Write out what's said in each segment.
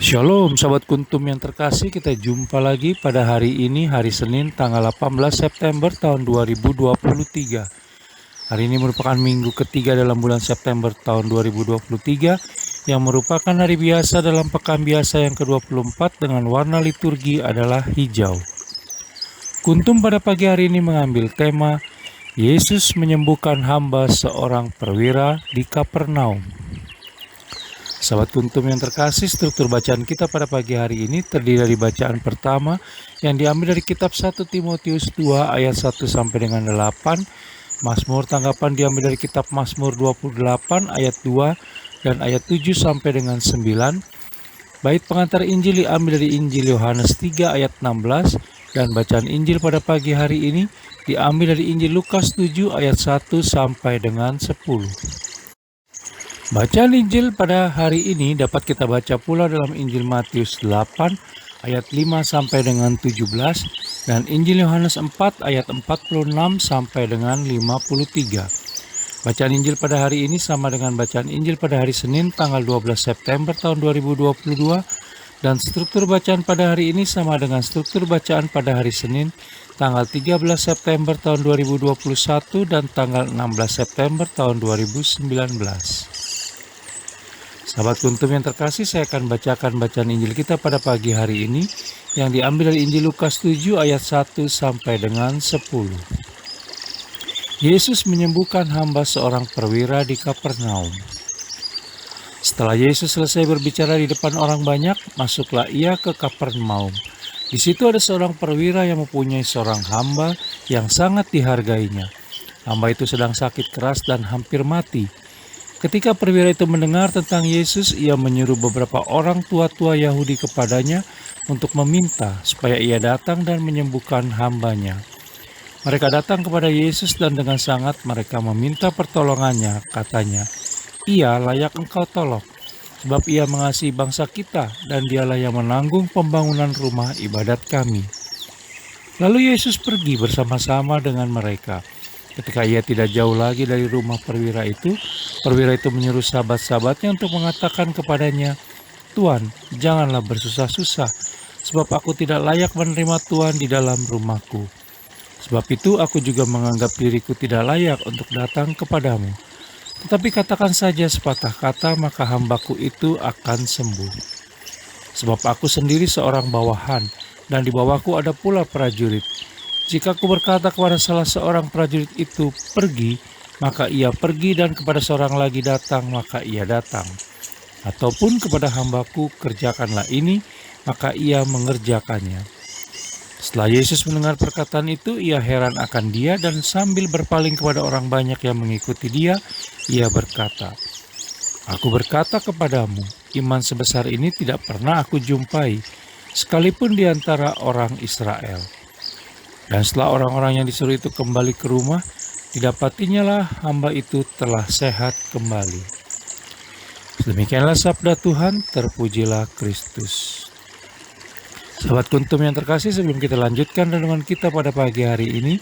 Shalom Sahabat Kuntum yang terkasih, kita jumpa lagi pada hari ini, hari Senin tanggal 18 September tahun 2023. Hari ini merupakan minggu ketiga dalam bulan September tahun 2023 yang merupakan hari biasa dalam pekan biasa yang ke-24 dengan warna liturgi adalah hijau. Kuntum pada pagi hari ini mengambil tema Yesus menyembuhkan hamba seorang perwira di Kapernaum. Sahabat Kuntum yang terkasih, struktur bacaan kita pada pagi hari ini terdiri dari bacaan pertama yang diambil dari kitab 1 Timotius 2 ayat 1 sampai dengan 8, Mazmur tanggapan diambil dari kitab Mazmur 28 ayat 2 dan ayat 7 sampai dengan 9, bait pengantar Injil diambil dari Injil Yohanes 3 ayat 16 dan bacaan Injil pada pagi hari ini diambil dari Injil Lukas 7 ayat 1 sampai dengan 10. Bacaan Injil pada hari ini dapat kita baca pula dalam Injil Matius 8 ayat 5 sampai dengan 17 dan Injil Yohanes 4 ayat 46 sampai dengan 53. Bacaan Injil pada hari ini sama dengan bacaan Injil pada hari Senin tanggal 12 September tahun 2022 dan struktur bacaan pada hari ini sama dengan struktur bacaan pada hari Senin tanggal 13 September tahun 2021 dan tanggal 16 September tahun 2019. Sahabat Kuntum yang terkasih, saya akan bacakan bacaan Injil kita pada pagi hari ini yang diambil dari Injil Lukas 7 ayat 1 sampai dengan 10. Yesus menyembuhkan hamba seorang perwira di Kapernaum. Setelah Yesus selesai berbicara di depan orang banyak, masuklah ia ke Kapernaum. Di situ ada seorang perwira yang mempunyai seorang hamba yang sangat dihargainya. Hamba itu sedang sakit keras dan hampir mati. Ketika perwira itu mendengar tentang Yesus, ia menyuruh beberapa orang tua-tua Yahudi kepadanya untuk meminta supaya ia datang dan menyembuhkan hambanya. Mereka datang kepada Yesus dan dengan sangat mereka meminta pertolongannya, katanya, "Ia layak engkau tolong, sebab ia mengasihi bangsa kita dan dialah yang menanggung pembangunan rumah ibadat kami." Lalu Yesus pergi bersama-sama dengan mereka. Ketika ia tidak jauh lagi dari rumah perwira itu menyuruh sahabat-sahabatnya untuk mengatakan kepadanya, "Tuan, janganlah bersusah-susah, sebab aku tidak layak menerima Tuan di dalam rumahku. Sebab itu aku juga menganggap diriku tidak layak untuk datang kepadamu. Tetapi katakan saja sepatah kata, maka hambaku itu akan sembuh. Sebab aku sendiri seorang bawahan, dan di bawahku ada pula prajurit. Jika aku berkata kepada salah seorang prajurit itu, 'Pergi,' maka ia pergi, dan kepada seorang lagi, 'Datang,' maka ia datang. Ataupun kepada hambaku, 'Kerjakanlah ini,' maka ia mengerjakannya." Setelah Yesus mendengar perkataan itu, ia heran akan dia dan sambil berpaling kepada orang banyak yang mengikuti dia, ia berkata, "Aku berkata kepadamu, iman sebesar ini tidak pernah aku jumpai, sekalipun di antara orang Israel." Dan setelah orang-orang yang disuruh itu kembali ke rumah, didapatinya lah hamba itu telah sehat kembali. Demikianlah sabda Tuhan, terpujilah Kristus. Sahabat Kuntum yang terkasih, sebelum kita lanjutkan renungan kita pada pagi hari ini,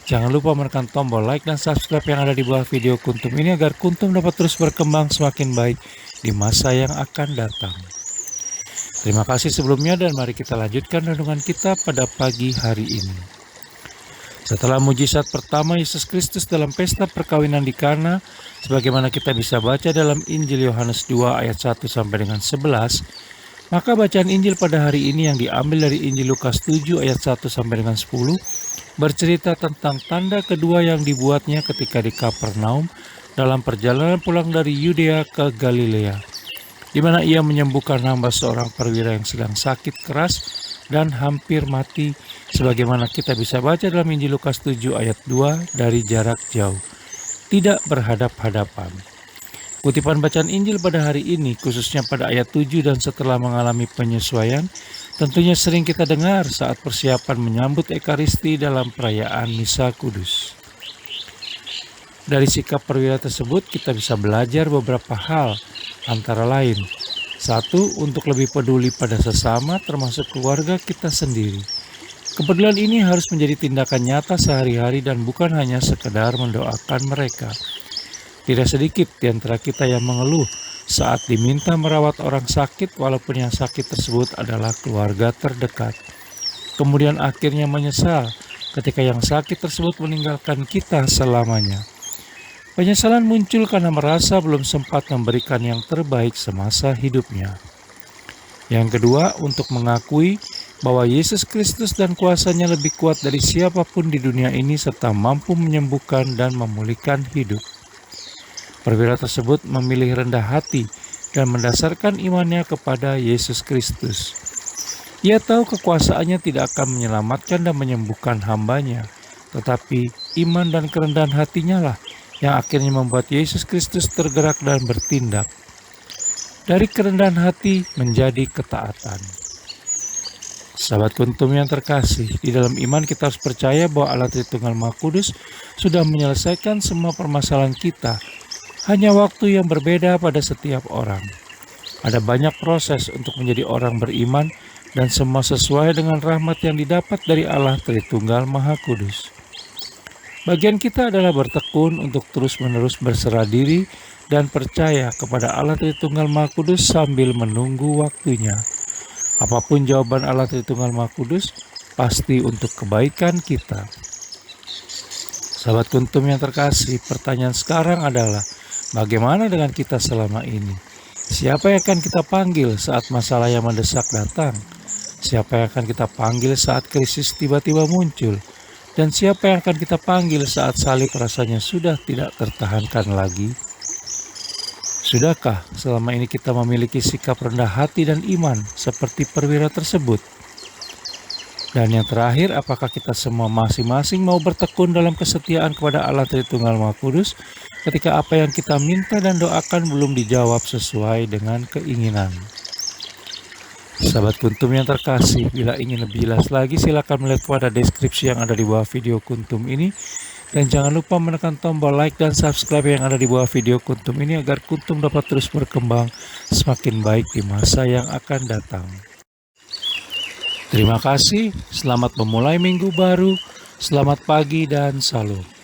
jangan lupa menekan tombol like dan subscribe yang ada di bawah video Kuntum ini agar Kuntum dapat terus berkembang semakin baik di masa yang akan datang. Terima kasih sebelumnya dan mari kita lanjutkan renungan kita pada pagi hari ini. Setelah mujizat pertama Yesus Kristus dalam pesta perkawinan di Kana, sebagaimana kita bisa baca dalam Injil Yohanes 2 ayat 1 sampai dengan 11, maka bacaan Injil pada hari ini yang diambil dari Injil Lukas 7 ayat 1 sampai dengan 10 bercerita tentang tanda kedua yang dibuatnya ketika di Kapernaum dalam perjalanan pulang dari Yudea ke Galilea, di mana ia menyembuhkan hamba seorang perwira yang sedang sakit keras dan hampir mati, sebagaimana kita bisa baca dalam Injil Lukas 7 ayat 2 dari jarak jauh, tidak berhadap-hadapan. Kutipan bacaan Injil pada hari ini, khususnya pada ayat 7 dan setelah mengalami penyesuaian, tentunya sering kita dengar saat persiapan menyambut Ekaristi dalam perayaan Misa Kudus. Dari sikap perwira tersebut kita bisa belajar beberapa hal, antara lain, 1. Untuk lebih peduli pada sesama termasuk keluarga kita sendiri. Kepedulian ini harus menjadi tindakan nyata sehari-hari dan bukan hanya sekedar mendoakan mereka. Tidak sedikit di antara kita yang mengeluh saat diminta merawat orang sakit walaupun yang sakit tersebut adalah keluarga terdekat. Kemudian akhirnya menyesal ketika yang sakit tersebut meninggalkan kita selamanya. Penyesalan muncul karena merasa belum sempat memberikan yang terbaik semasa hidupnya. Yang kedua, untuk mengakui bahwa Yesus Kristus dan kuasanya lebih kuat dari siapapun di dunia ini serta mampu menyembuhkan dan memulihkan hidup. Perwira tersebut memilih rendah hati dan mendasarkan imannya kepada Yesus Kristus. Ia tahu kekuasaannya tidak akan menyelamatkan dan menyembuhkan hambanya, tetapi iman dan kerendahan hatinya lah yang akhirnya membuat Yesus Kristus tergerak dan bertindak. Dari kerendahan hati menjadi ketaatan. Sahabat Kuntum yang terkasih, di dalam iman kita harus percaya bahwa Allah Tritunggal Maha Kudus sudah menyelesaikan semua permasalahan kita. Hanya waktu yang berbeda pada setiap orang. Ada banyak proses untuk menjadi orang beriman dan semua sesuai dengan rahmat yang didapat dari Allah Tritunggal Maha Kudus. Bagian kita adalah bertekun untuk terus-menerus berserah diri dan percaya kepada Allah Tritunggal Maha Kudus sambil menunggu waktunya. Apapun jawaban Allah Tritunggal Maha Kudus, pasti untuk kebaikan kita. Sahabat Kuntum yang terkasih, pertanyaan sekarang adalah, bagaimana dengan kita selama ini? Siapa yang akan kita panggil saat masalah yang mendesak datang? Siapa yang akan kita panggil saat krisis tiba-tiba muncul? Dan siapa yang akan kita panggil saat salib rasanya sudah tidak tertahankan lagi? Sudahkah selama ini kita memiliki sikap rendah hati dan iman seperti perwira tersebut? Dan yang terakhir, apakah kita semua masing-masing mau bertekun dalam kesetiaan kepada Allah Tritunggal Maha Kudus ketika apa yang kita minta dan doakan belum dijawab sesuai dengan keinginan? Sahabat Kuntum yang terkasih, bila ingin lebih jelas lagi silakan melihat pada deskripsi yang ada di bawah video Kuntum ini. Dan jangan lupa menekan tombol like dan subscribe yang ada di bawah video Kuntum ini agar Kuntum dapat terus berkembang semakin baik di masa yang akan datang. Terima kasih, selamat memulai minggu baru, selamat pagi dan salam.